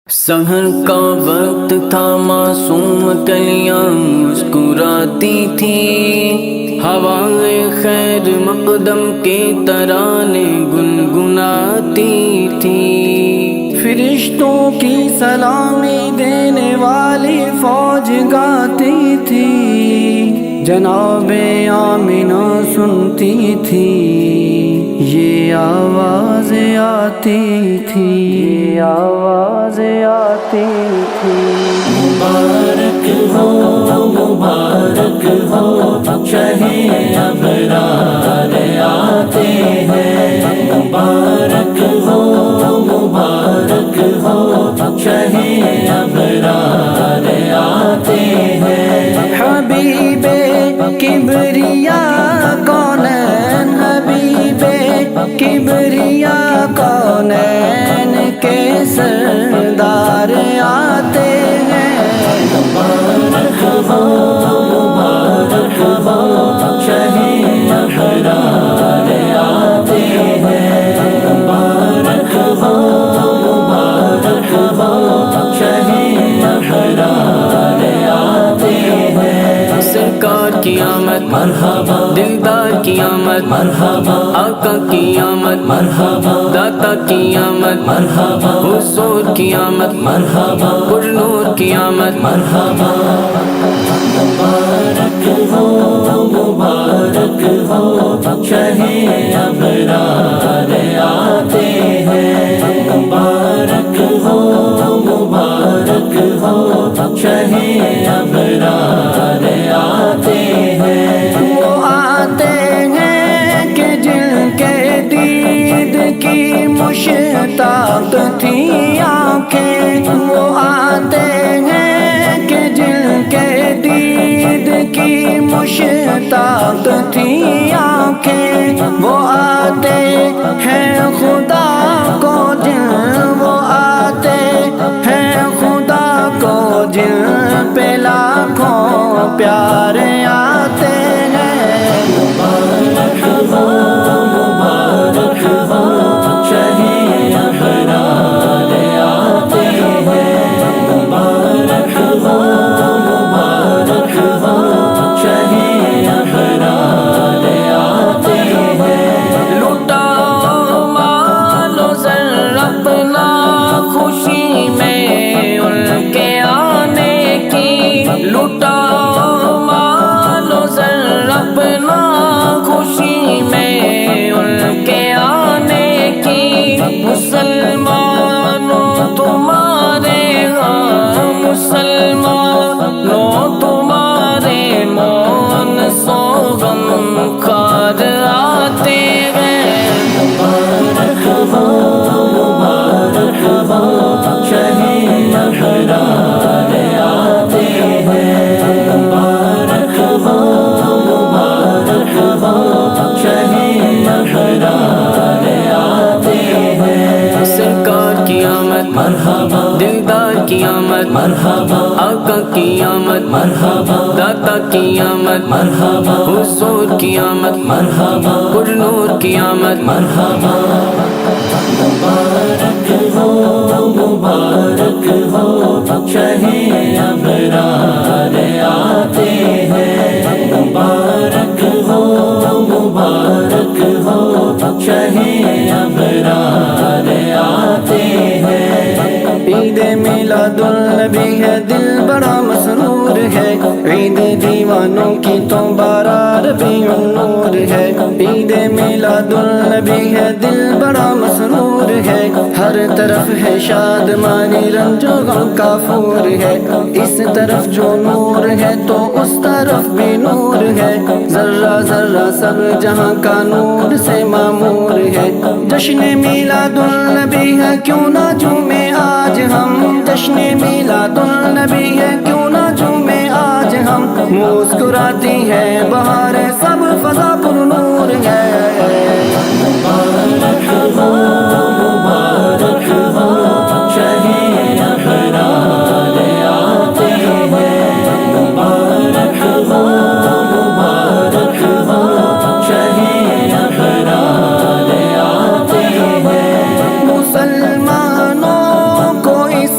سحر کا وقت تھا، معصوم کلیاں مسکراتی تھی، ہوائے خیر مقدم کے ترانے گنگناتی تھی، فرشتوں کی سلامی دینے والی فوج گاتی تھی، جناب آمنہ سنتی تھی، یہ آواز آتی تھی، یہ آواز آتی تھی۔ مبارک ہو شہِ ابرار آتے ہیں، مبارک ہو شہِ ابرار آتے ہیں۔ حبیب کبریا کونین، حبیب کبریا کونین کے سردار آتے ہیں۔ مبارک ہو شہِ ابرار آتے ہیں، مبارک ہو شہِ ابرار آتے ہیں۔ سرکار کی آمد مرحبا، دلدار کی آمد مرحبا، آقا کی آمد مرحبا، داتا کی آمد مرحبا، حضور کی آمد مرحبا، پر نور کی آمد مرحبا۔ مبارک ہو شہِ ابرار آتے ہیں، مبارک ہو شہِ ابرار آتے ہیں۔ وہ آتے ہیں کہ جن کے دید کی مشتاق تھی آنکھیں، وہ آتے ہیں کہ جن کے دید کی مشتاق تھی آنکھیں، وہ آتے ہیں خدا کو جن، وہ آتے ہیں خدا کو جن پہ لاکھوں پیار آتے ہیں۔ مبارک ہو شہِ ابرار آتے ہیں، مبارک ہو شہِ ابرار آتے ہیں۔ لٹاؤ مال و زر اپنا خوشی میں ان کے آنے کی، لٹاؤ مال و زر اپنا خوشی میں ان کے آنے کی، مسلمانوں تمہارے ہاں مسلمانوں تمہارے مون سو غم خار آتے ہیں۔ مبارک ہو شہِ ابرار آتے ہیں، مبارک ہو شہِ ابرار آتے ہیں۔ سرکار کی آمد مرحبا، دلدار کی آمد مرحبا، آقا کی آمد مرحبا، داتا کی آمد مرحبا، حضور کی آمد مرحبا، پر نور کی آمد مرحبا۔ مبارک ہو شہِ ابرار آتے ہیں، مبارک ہو شہِ ابرار آتے ہیں۔ عید میلاد النبی ہے، دل بڑا مسرور ہے، عید دیوانوں کی تو بارہ ربیع النور ہے۔ عید میلاد النبی ہے، دل بڑا مسرور ہے، ہر طرف ہے شادمانی رنج و غم کا پھور ہے، اس طرف جو نور ہے تو اس طرف بھی نور ہے، ذرہ ذرہ سب جہاں کا نور سے معمور ہے۔ جشن میلاد النبی ہے، کیوں نہ جھومیں آج ہم، جشن میلاد النبی ہے، کیوں نہ جھومیں آج ہم، مسکراتی ہے بہاریں سب فضا پر نور ہے۔ مبارک ہو شہِ ابرار آتے ہیں، مبارک ہو شہِ ابرار آتے ہیں۔ مسلمانوں کو اس